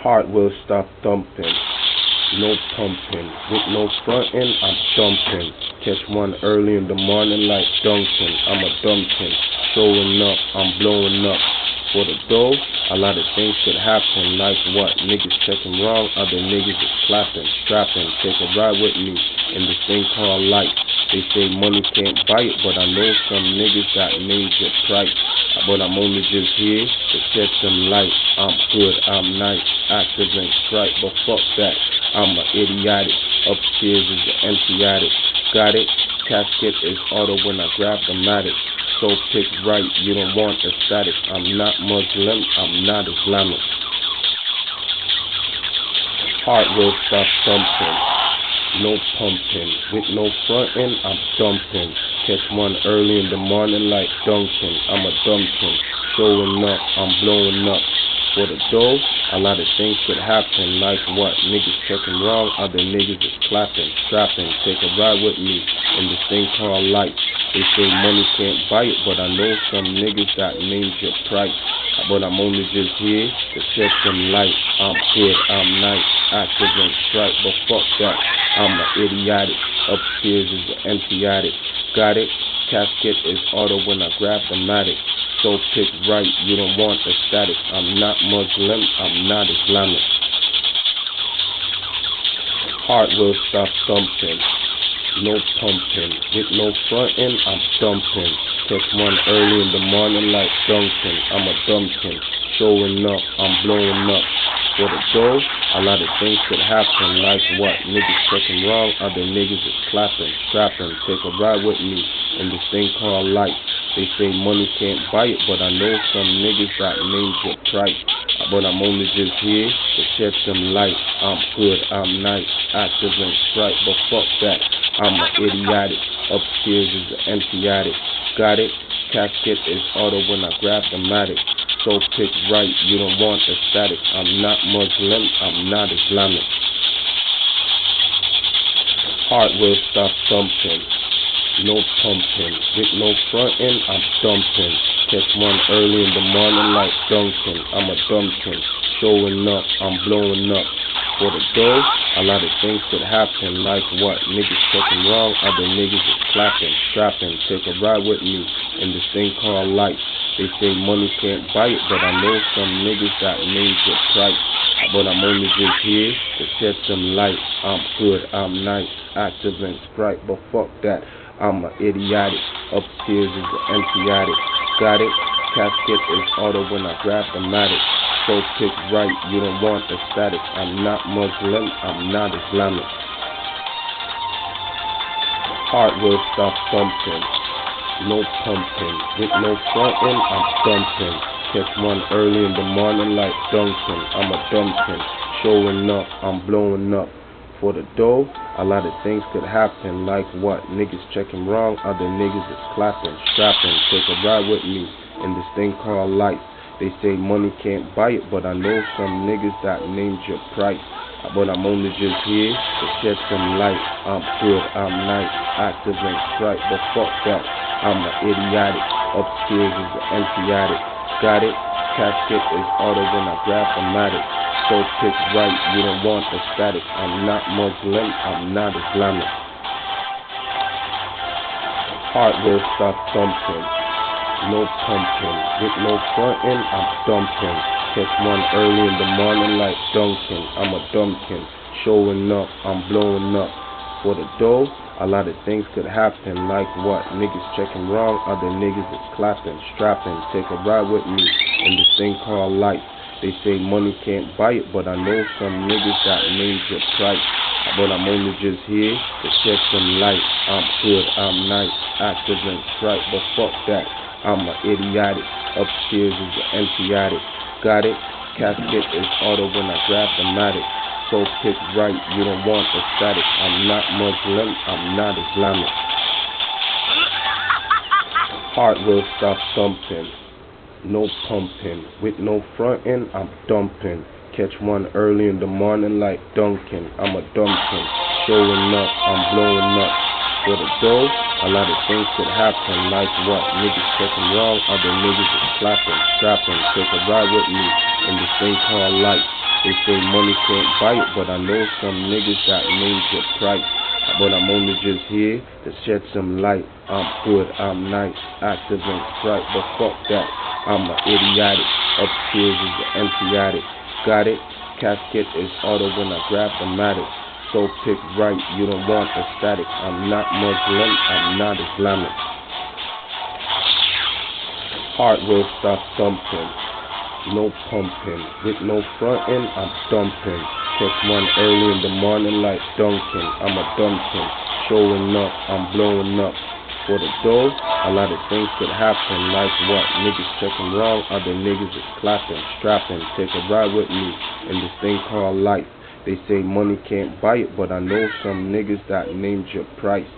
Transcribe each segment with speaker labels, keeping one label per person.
Speaker 1: Heart will stop thumping, no pumping. With no frontin', I'm dumping. Catch one early in the morning like Duncan. I'm a dumpkin. Showing up, I'm blowing up. For the dough, a lot of things could happen. Like what? Niggas checking wrong, other niggas is clapping, strapping. Take a ride with me in this thing called life. They say money can't buy it, but I know some niggas got major price. But I'm only just here to shed some light. I'm good, I'm nice, active and strike, but fuck that. I'm a idiotic. Upstairs is the empty attic. Got it? Casket is auto when I grab the matic. So pick right, you don't want the static. I'm not Muslim, I'm not Islamic. Heart will stop thumping, no pumping. With no frontin', I'm dumping. Catch one early in the morning like Duncan. I'm a dumpkin. Showing up, I'm blowing up. For the dough, a lot of things could happen. Like what? Niggas checking wrong, other niggas is clapping, strapping. Take a ride with me in this thing called life. They say money can't buy it, but I know some niggas got major price. But I'm only just here to shed some light. I'm good, I'm nice, active and strike, but fuck that. I'm an idiotic. Upstairs is the empty attic. Got it? Casket is auto when I grab the matic. So pick right, you don't want the static. I'm not Muslim, I'm not Islamic. Heart will stop thumping, no pumping. With no frontin', I'm dumping. Catch one early in the morning like Duncan. I'm a dumpkin. Showing up, I'm blowing up. For the dough, a lot of things could happen. Like what? Niggas checking wrong, other niggas is clapping, strapping. Take a ride with me in this thing called life. They say money can't buy it, but I know some niggas got major price. But I'm only just here to shed some light. I'm good, I'm nice, active and strike, but fuck that. I'm an idiotic. Upstairs is the empty attic. Got it? Casket is auto when I grab the matic. So pick right, you don't want the static. I'm not Muslim, I'm not Islamic. Heart will stop thumping, no pumping. With no frontin', I'm dumping. Catch one early in the morning like Duncan. I'm a dumpkin. Showing up, I'm blowing up. For the dough, a lot of things could happen. Like what? Niggas checking wrong, other niggas is clapping, strapping. Take a ride with me in this thing called life. They say money can't buy it, but I know some niggas got major price. But I'm only just here to shed some light. I'm good, I'm nice, active and strike, but fuck that. I'm an idiotic. Upstairs is the empty attic. Got it? Casket is auto when I grab the matic. So pick right, you don't want the static. I'm not Muslim, I'm not Islamic. Heart will stop thumping, no pumping. With no frontin', I'm dumping. Catch one early in the morning like Duncan. I'm a dumpkin. Showing up, I'm blowing up. For the dough, a lot of things could happen. Like what? Niggas checking wrong, other niggas is clapping, strapping. Take a ride with me in this thing called life. They say money can't buy it, but I know some niggas that major price. But I'm only just here to shed some light. I'm good, I'm nice, active and strike, but fuck that. I'm an idiotic. Upstairs is the empty attic. Got it? Casket is auto when I grab the matic. So pick right, you don't want the static. I'm not Muslim, I'm not Islamic. Heart will stop thumping, no pumping. With no frontin', I'm dumping. Catch one early in the morning like Duncan. I'm a dumpkin. Showing up, I'm blowing up. For the dough, a lot of things could happen. Like what? Niggas checking wrong, other niggas is clapping, strapping. Take a ride with me in this thing called life. They say money can't buy it, but I know some niggas got major price. But I'm only just here to shed some light. I'm good, I'm nice, active and strike, but fuck that. I'm an idiotic. Upstairs is the empty attic. Got it? Casket is auto when I grab the matic. So pick right, you don't want the static. I'm not Muslim, I'm not Islamic. Heart will stop thumping, no pumping. With no frontin', I'm dumping. Catch one early in the morning like Duncan. I'm a dumpkin. Showing up, I'm blowing up. For the dough, a lot of things could happen. Like what? Niggas checking wrong, other niggas is clapping, strapping. Take a ride with me in this thing called life. They say money can't buy it, but I know some niggas got names with price. But I'm only just here to shed some light. I'm good, I'm nice, active and bright, but fuck that. I'm an idiotic. Upstairs is an empty attic. Got it? Casket is auto when I grab the matic. So pick right, you don't want the static. I'm not Muslim, I'm not Islamic. Heart will stop thumping, no pumping. With no frontin', I'm dumping. Catch one early in the morning like Duncan. I'm a dumpkin, showing up, I'm blowing up. For the dough, a lot of things could happen, like what? Niggas checking wrong, other niggas is clapping, strapping. Take a ride with me in this thing called life. They say money can't buy it, but I know some niggas that named your price.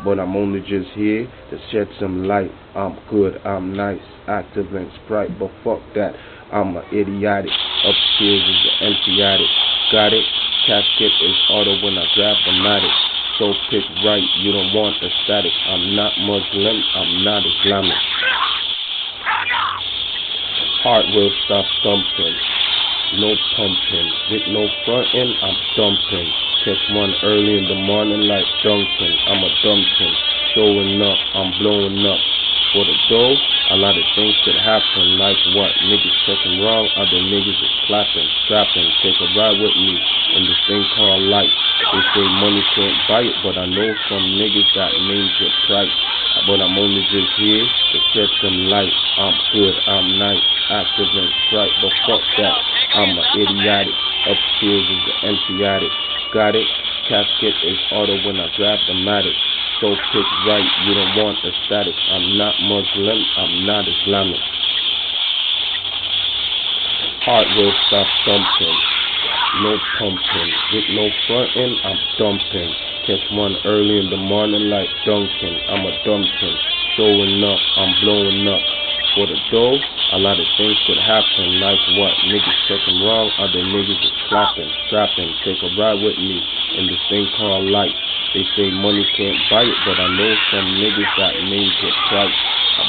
Speaker 1: But I'm only just here to shed some light. I'm good, I'm nice, active and sprite, but fuck that. I'm an idiotic. Upstairs is an empty attic. Got it? Casket is auto when I grab the matic. So pick right, you don't want the static. I'm not Muslim, I'm not Islamic. Heart will stop thumping, no pumping. With no frontin', I'm dumping. Catch one early in the morning like Duncan. I'm a dumpkin, showing up, I'm blowing up. For the dough, a lot of things could happen, like what? Niggas checking wrong, other niggas is clapping, strapping. Take a ride with me in this thing called life. They say money can't buy it, but I know some niggas got names with price. But I'm only just here to shed some light. I'm good, I'm nice, active and bright, but fuck that. I'm an idiotic. Upstairs is an empty attic. Got it? Casket is auto when I grab the matic. So pick right, you don't want the static. I'm not Muslim, I'm not Islamic. Heart will stop thumping, no pumping. With no frontin', I'm dumping. Catch one early in the morning like Duncan. I'm a dumpkin, showing up, I'm blowing up. For the dough, a lot of things could happen, like what? Niggas checking wrong, other niggas is clapping, strapping. Take a ride with me in this thing called life. They say money can't buy it, but I know some niggas got names with price.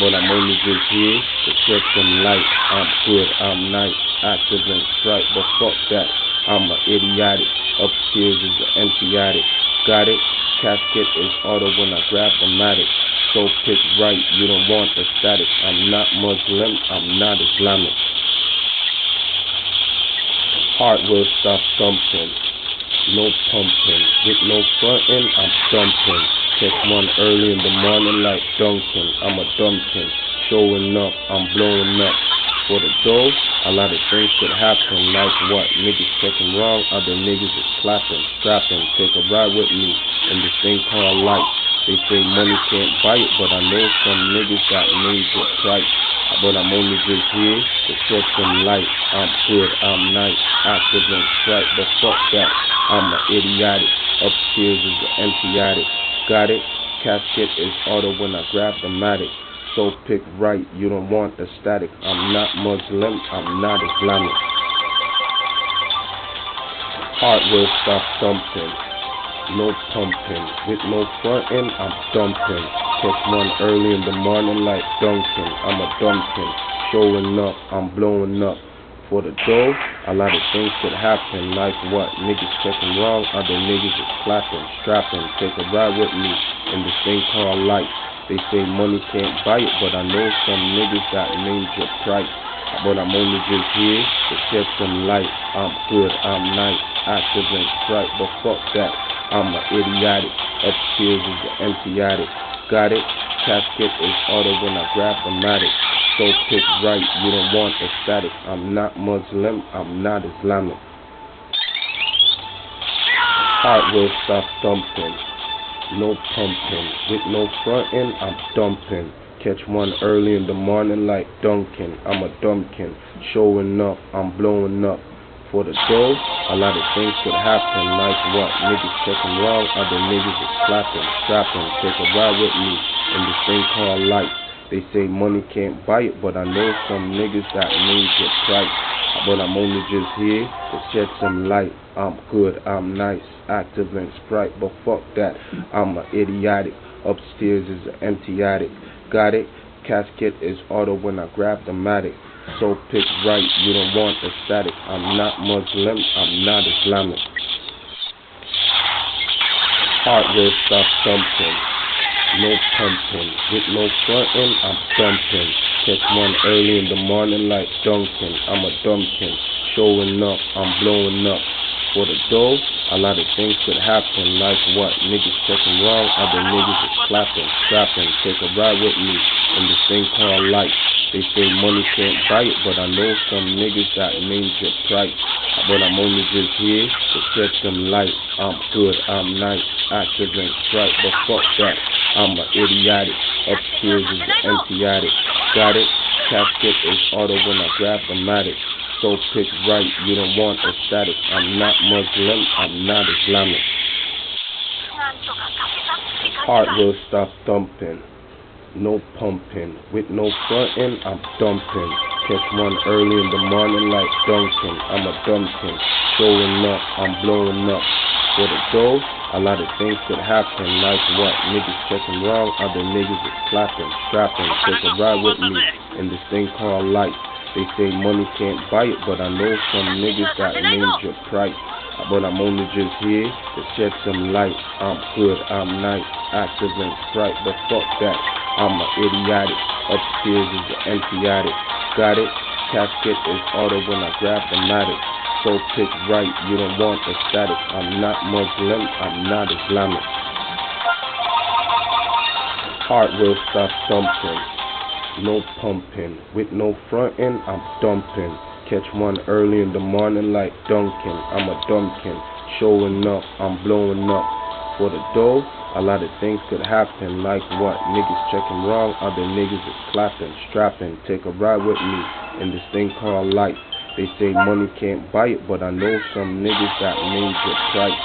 Speaker 1: But I'm only just here to shed some light. I'm good, I'm nice, active and bright, but fuck that. I'm an idiotic. Upstairs is an empty attic. Got it? Casket is auto when I grab the matic. So pick right, you don't want the static. I'm not Muslim, I'm not Islamic. Heart will stop thumping, no pumping. With no frontin', I'm dumping. Catch one early in the morning like Duncan. I'm a dumpkin, showing up, I'm blowing up. For the dough, a lot of things could happen, like what? Niggas checking wrong, other niggas is clapping, strapping. Take a ride with me in this thing called life. They say money can't buy it, but I know some niggas got names with price. But I'm only just here to shed some light. I'm good, I'm nice, active and bright, but fuck that. I'm an idiotic. Upstairs is an empty attic. Got it? Casket is auto when I grab the matic. So pick right, you don't want the static. I'm not Muslim, I'm not Islamic. Heart will stop thumping, no pumping. With no frontin', I'm dumping. Catch one early in the morning like Duncan. I'm a dumpkin, showing up, I'm blowing up. For the dough, a lot of things could happen, like what? Niggas checking wrong, other niggas is clapping, strapping. Take a ride with me in this thing called life. They say money can't buy it, but I know some niggas got names with price. But I'm only just here to shed some light. I'm good, I'm nice, active and bright, but fuck that. I'm an idiotic. Upstairs is an empty attic. Got it? Casket is auto when I grab the matic. So pick right, you don't want the static. I'm not Muslim, I'm not Islamic. Heart will stop thumping, no pumping. With no frontin', I'm dumping. Catch one early in the morning like Duncan. I'm a dumpkin, showing up, I'm blowing up. For the dough, a lot of things could happen, like what? Niggas checking wrong, other niggas is clapping, strapping. Take a ride with me in this thing called life. They say money can't buy it, but I know some niggas got names with price. But I'm only just here to shed some light. I'm good, I'm nice, active and sprite, but fuck that. I'm an idiotic. Upstairs is an empty attic. Got it? Casket is auto when I grab the matic. So pick right, you don't want the static. I'm not Muslim, I'm not Islamic. Heart will stop thumping, no pumping. With no frontin', I'm dumping. Catch one early in the morning like Duncan. I'm a dumpkin, showing up, I'm blowing up. For the dough, a lot of things could happen, like what? Niggas checking wrong, other niggas is clapping, strapping. Take a ride with me in this thing called life. They say money can't buy it, but I know some niggas that names your price. But I'm only just here to catch them light. I'm good, I'm nice, active and strike, but fuck that. I'm an idiotic, upstairs is an empty attic. Got it? Casket is auto when I grab the matic. So pick right, you don't want a static. I'm not Muslim, I'm not Islamic. Heart will stop thumping, no pumping. With no frontin', I'm dumping. Catch one early in the morning like Duncan. I'm a dumpkin, showing up, I'm blowing up. For the dough, a lot of things could happen, like what? Niggas checking wrong, other niggas is clapping, strapping. Take a ride with me in this thing called life. They say money can't buy it, but I know some niggas that names your price. But I'm only just here to shed some light. I'm good, I'm nice, active and strike, but fuck that. I'm an idiotic, upstairs is an empty attic. Got it? Casket is auto when I grab the matic. So pick right, you don't want the static. I'm not Muslim, I'm not Islamic. Heart will stop thumping, no pumping. With no frontin', I'm dumping. Catch one early in the morning like Duncan. I'm a dumpkin, showing up, I'm blowing up. For the dough, a lot of things could happen, like what? Niggas checking wrong, other niggas is clapping, strapping. Take a ride with me in this thing called life. They say money can't buy it, but I know some niggas that names your price.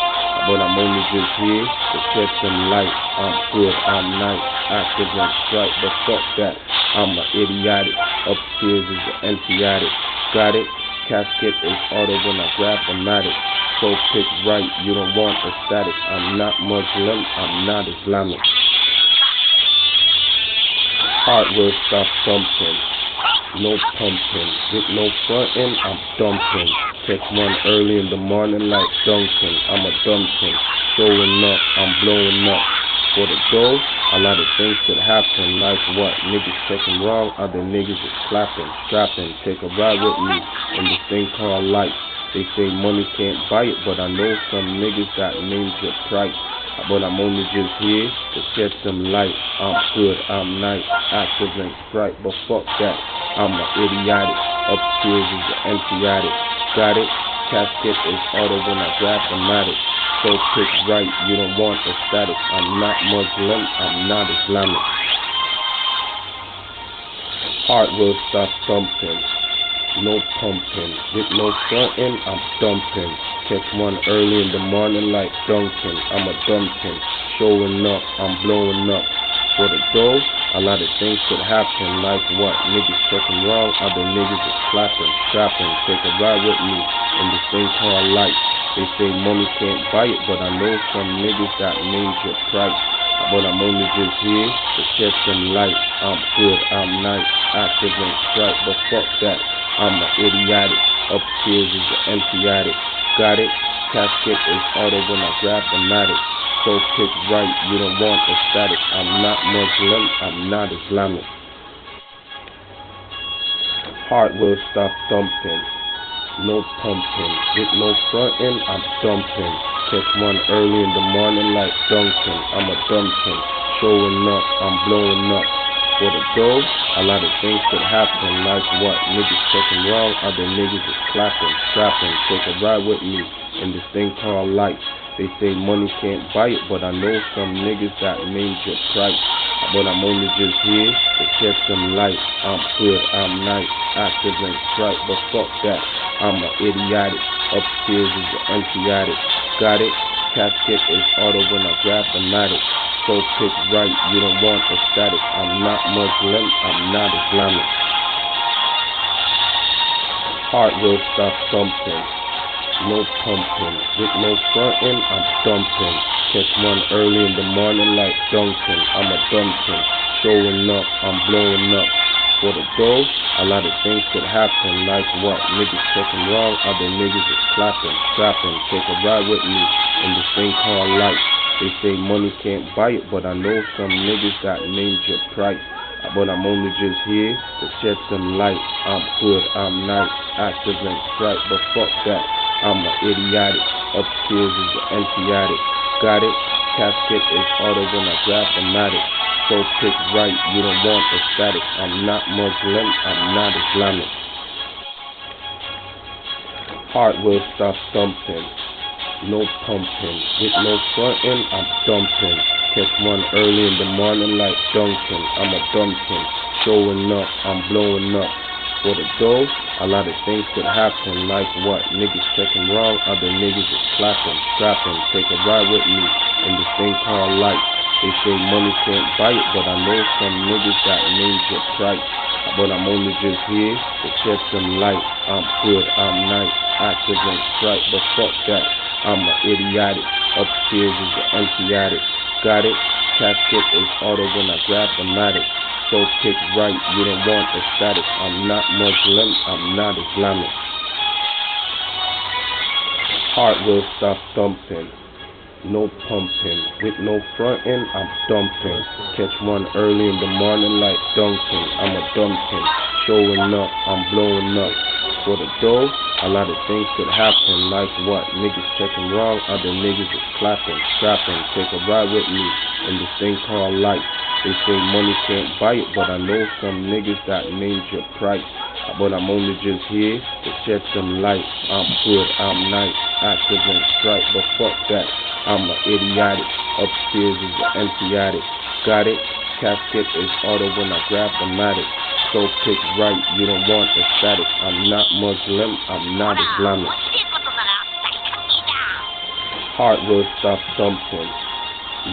Speaker 1: But I'm only just here to shed some light. I'm good, I'm nice, active and strike, but fuck that. I'm an idiotic, upstairs is an empty attic. Got it? Casket is auto when I grab the matic. So pick right, you don't want a static. I'm not Muslim, I'm not Islamic. Heart will stop thumping, no pumping. With no frontin', I'm dumping. Catch one early in the morning like Duncan. I'm a dumpkin, showing up, I'm blowing up. For the dough, a lot of things could happen, like what? Niggas checking wrong, other niggas is clapping, strapping. Take a ride with me in this thing called life. They say money can't buy it, but I know some niggas that names your price. But I'm only just here to shed some light. I'm good, I'm nice, active and strike, but fuck that. I'm an idiotic, upstairs is an empty attic. Got it? Casket is auto when I grab the matic. So pick right, you don't want the static. I'm not Muslim, I'm not Islamic. Heart will stop thumping, no pumping. With no frontin', I'm dumping. Catch one early in the morning like Duncan. I'm a dumpkin, showing up, I'm blowing up. For the dough, a lot of things could happen, like what? Niggas checking wrong, other niggas is clapping, strapping. Take a ride with me in this thing called life. They say money can't buy it, but I know some niggas that names your price. But I'm only just here to shed some light. I'm good, I'm nice, active and strike, but fuck that. I'm an idiotic, upstairs is an empty attic. Got it? Casket is auto when I grab the matic. So pick right, you don't want the static. I'm not Muslim, I'm not Islamic. Heart will stop thumping, no pumping. With no frontin', I'm dumping. Catch one early in the morning like Duncan. I'm a dumpkin, showing up, I'm blowing up. For the dough, a lot of things could happen, like what? Niggas checking wrong, other niggas is clapping, strapping. Take a ride with me in this thing called life. They say money can't buy it, but I know some niggas that names your price. But I'm only just here to shed some light. I'm good, I'm nice, active and strike, but fuck that. I'm an idiotic, upstairs is an empty attic. Got it? Casket is auto when I grab the matic. So pick right, you don't want the static. I'm not Muslim, I'm not Islamic. Heart will stop thumping, no pumping. With no frontin', I'm dumping. Catch one early in the morning like Duncan. I'm a dumpkin, showing up, I'm blowing up. For the dough, a lot of things could happen, like what? Niggas checking wrong, other niggas is clapping, strapping, take a ride with me in this thing called life. They say money can't buy it, but I know some niggas got major price. But I'm only just here to shed some light. I'm good, I'm nice, active and straight, but fuck that, I'm a idiotic. Upstairs is an empty attic. Got it? Casket is auto when I grab the matic. So pick right, you don't want the static. I'm not Muslim, I'm not Islamic. Heart will stop thumping, no pumping. With no frontin', I'm dumping. Catch one early in the morning like Duncan. I'm a dumpkin, showing up, I'm blowing up. For the dough, a lot of things could happen, like what? Niggas checking wrong, other niggas is clapping, strapping, take a ride with me in this thing called life. They say money can't buy it, but I know some niggas got major price. But I'm only just here to shed some light. I'm good, I'm nice, active and straight, but fuck that, I'm a idiotic. Upstairs is an empty attic. Got it? Casket is auto when I grab the matic. So pick right, you don't want the static. I'm not Muslim, I'm not Islamic. Heart will stop thumping, no pumping. With no frontin', I'm dumping. Catch one early in the morning like Duncan. I'm a dumpkin, showing up, I'm blowing up. For the dough, a lot of things could happen, like what? Niggas checking wrong, other niggas is clapping, strapping, take a ride with me in this thing called life. They say money can't buy it, but I know some niggas got major price. But I'm only just here to shed some light. I'm good, I'm nice, active and straight, but fuck that, I'm a idiotic. Upstairs is an empty attic. Got it? Casket is auto when I grab the matic. So pick right, you don't want the static. I'm not Muslim, I'm not Islamic. Heart will stop thumping,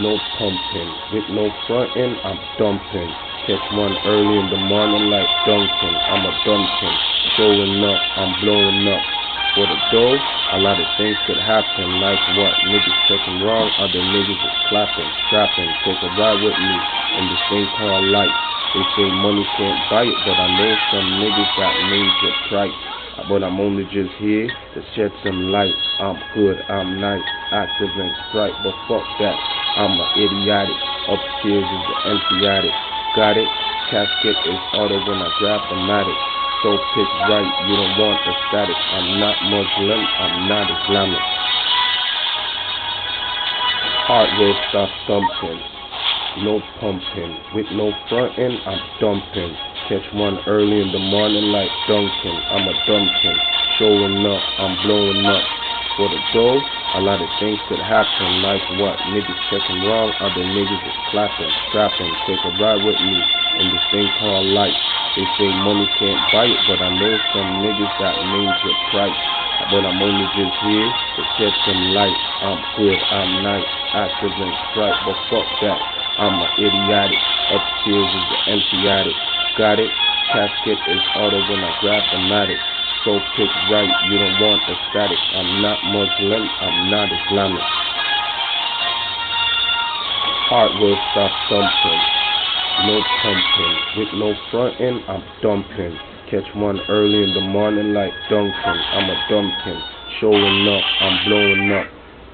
Speaker 1: no pumping. With no frontin', I'm dumping. Catch one early in the morning like Duncan. I'm a dumpkin, showing up, I'm blowing up. For the dough, a lot of things could happen, like what? Niggas checking wrong, other niggas is clapping, strapping, take a ride with me in this thing called life. They say money can't buy it, but I know some niggas got major price. But I'm only just here to shed some light. I'm good, I'm nice, active and straight, but fuck that, I'm a idiotic. Upstairs is an empty attic. Got it? Casket is auto when I grab the matic. So pick right, you don't want the static. I'm not Muslim, I'm not Islamic. Heart will stop thumping, no pumping. With no frontin', I'm dumping. Catch one early in the morning like Duncan. I'm a dumpkin, showing up, I'm blowing up. For the dough, a lot of things could happen, like what? Niggas checking wrong, other niggas is clapping, strapping, take a ride with me in this thing called life. They say money can't buy it, but I know some niggas got major price. But I'm only just here to shed some light. I'm good, I'm nice, active and straight, but fuck that, I'm a idiotic. Upstairs is an empty attic. Got it? Casket is auto when I grab the matic. So pick right, you don't want the static. I'm not Muslim, I'm not Islamic. Heart will stop thumping, no pumping. With no frontin', I'm dumping. Catch one early in the morning like Duncan. I'm a dumpkin, showing up, I'm blowing up.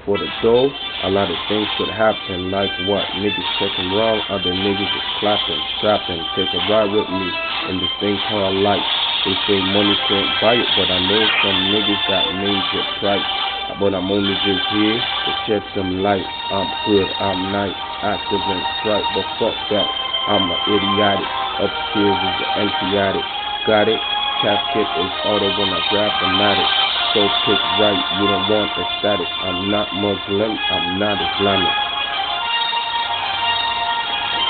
Speaker 1: For the dough, a lot of things could happen, like what? Niggas checking wrong, other niggas is clapping, strapping, take a ride with me in this thing called life. They say money can't buy it, but I know some niggas got major price. But I'm only just here to shed some light. I'm good, I'm nice, active and straight, but fuck that, I'm a idiotic. Upstairs is an empty attic. Got it? Casket is auto when I grab the matic. So pick right, you don't want the static. I'm not Muslim, I'm not Islamic.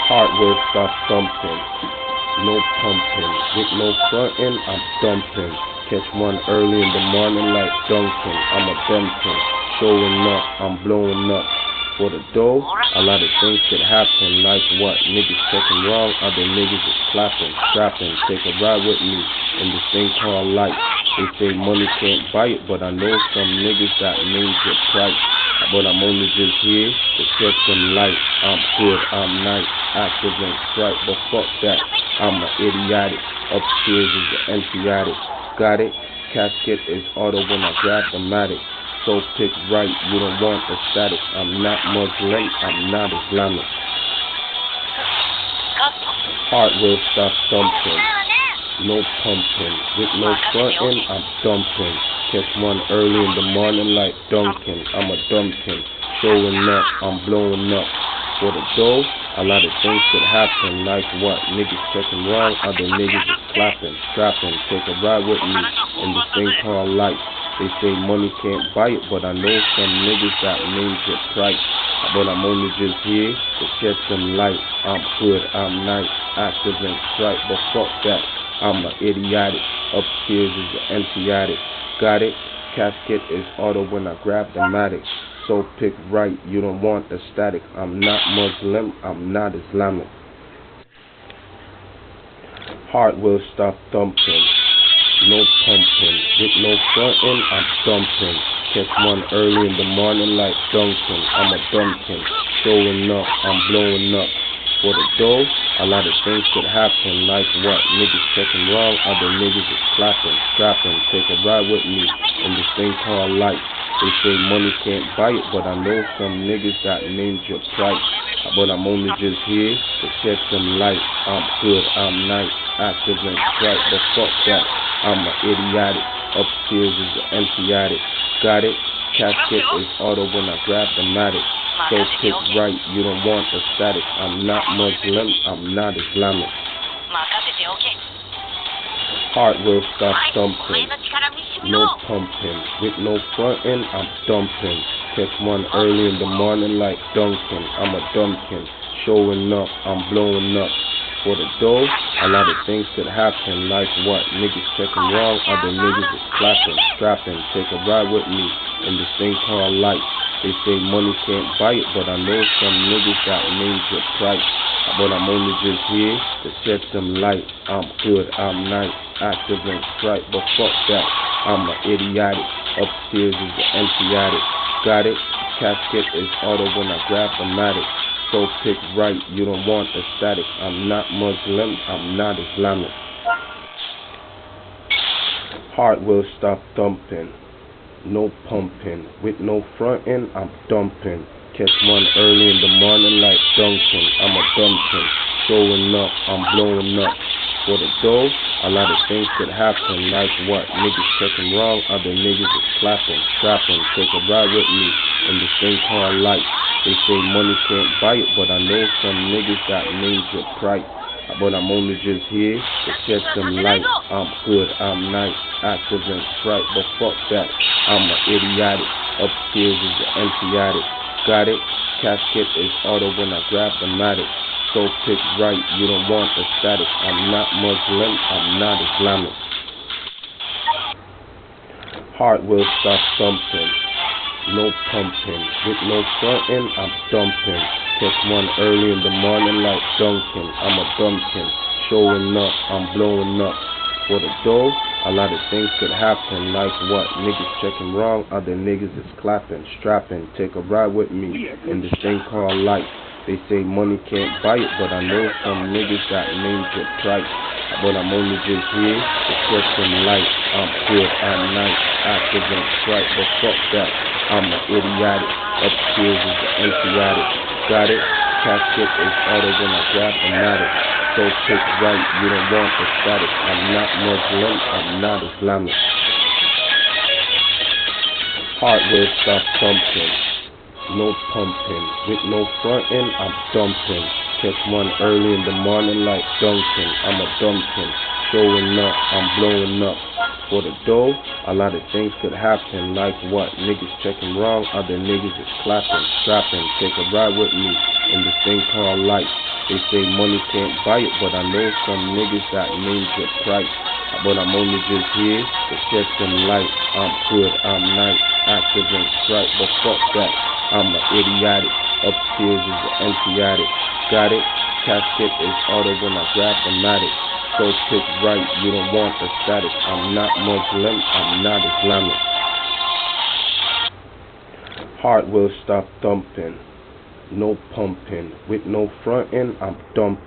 Speaker 1: Heart will stop thumping, no pumping. With no frontin', I'm dumping. Catch one early in the morning like Duncan. I'm a dumpkin, showing up, I'm blowing up. For the dough, a lot of things could happen, like what? Niggas checking wrong, other niggas is clapping, strapping, take a ride with me in this thing called life. They say money can't buy it, but I know some niggas got major price. But I'm only just here to shed some light. I'm good, I'm nice, active and straight, but fuck that, I'm a idiotic. Upstairs is the empty attic. Got it? Casket is auto when I grab the matic. So pick right, you don't want the static. I'm not Muslim, I'm not Islamic. Heart will stop thumping. No pumping. With no fronting, I'm dumping. Catch one early in the morning like Duncan. I'm a dumpkin. Showing up, I'm blowing up. For the dough, a lot of things could happen. Like what? Niggas checking wrong, other niggas is clapping, strapping. Take a ride with me in this thing called life. They say money can't buy it, but I know some niggas that names it price. But I'm only just here to shed some light. I'm good, I'm nice, active and strike, but fuck that. I'm a idiotic. Upstairs is the empty attic. Got it? Casket is auto when I grab the matic. So pick right, you don't want the static. I'm not Muslim, I'm not Islamic. Heart will stop thumping. No pumping. With no fronting, I'm dumping. Catch one early in the morning like Duncan. I'm a dumpkin. Showing up, I'm blowing up. For the dough, a lot of things could happen. Like what? Niggas checking wrong, other niggas is clapping, strapping. Take a ride with me in this thing called life. They say money can't buy it, but I know some niggas that names your price. But I'm only just here to shed some light. I'm good, I'm nice, active and strike, but fuck that. I'm a idiotic. Upstairs is the empty attic. Got it? Casket is auto when I grab the matic. So pick right, you don't want the static. I'm not Muslim, I'm not Islamic. Heart will stop thumping. No pumping. With no fronting, I'm dumping. Catch one early in the morning like Duncan. I'm a dumpkin. Showing up, I'm blowing up. For the dough, a lot of things could happen. Like what? Niggas checking wrong, other niggas is clapping, strapping. Take a ride with me in this thing called life. They say money can't buy it, but I know some niggas that names your price. But I'm only just here to shed some light. I'm good, I'm nice, active and strike, but fuck that. I'm an idiotic. Upstairs is the empty attic. Got it? Casket is auto when I grab the matic. So pick right, you don't want the static. I'm not Muslim, I'm not Islamic. Heart will stop thumping. No pumping. With no fronting, I'm dumping. Catch one early in the morning like Duncan. I'm a dumpkin. Showing up, I'm blowing up. For the dough, a lot of things could happen. Like what? Niggas checking wrong, other niggas is clapping, strapping. Take a ride with me in this thing called life. They say money can't buy it, but I know some niggas that names your price. But I'm only just here to shed some light. I'm good, I'm nice, active and strike, but fuck that. I'm an idiotic. Upstairs is the empty attic. Got it? Casket is auto when I grab the matic. So pick right, you don't want the static. I'm not Muslim, I'm not Islamic. Heart will stop thumping. No pumping. With no fronting, I'm dumping. Catch one early in the morning like Duncan. I'm a dumpkin. Showing up, I'm blowing up. For the dough, a lot of things could happen. Like what? Niggas checking wrong, other niggas is clapping, strapping. Take a ride with me in this thing called life. They say money can't buy it, but I know some niggas that names your price. But I'm only just here to shed some light. I'm good, I'm nice, active and strike, but fuck that. I'm an idiotic. Upstairs is the empty attic. Got it? Casket is auto when I grab the matic. So pick right, you don't want the static. I'm not Muslim, I'm not Islamic. Heart will stop thumping. No pumping. With no fronting, I'm dumping. Catch one early in the morning like Duncan. I'm a dumpkin. Showing up, I'm blowing up. For the dough, a lot of things could happen. Like what? Niggas checking wrong, other niggas is clapping, strapping. Take a ride with me in this thing called life. They say money can't buy it, but I know some niggas that names your price. But I'm only just here to shed some light. I'm good, I'm nice, active and strike, but fuck that. I'm an idiotic. Upstairs is the empty attic. Got it? Casket is auto when I grab the matic. So pick right, you don't want the static. I'm not Muslim, I'm not Islamic. Heart will stop thumping. No pumping. With no fronting, I'm dumping.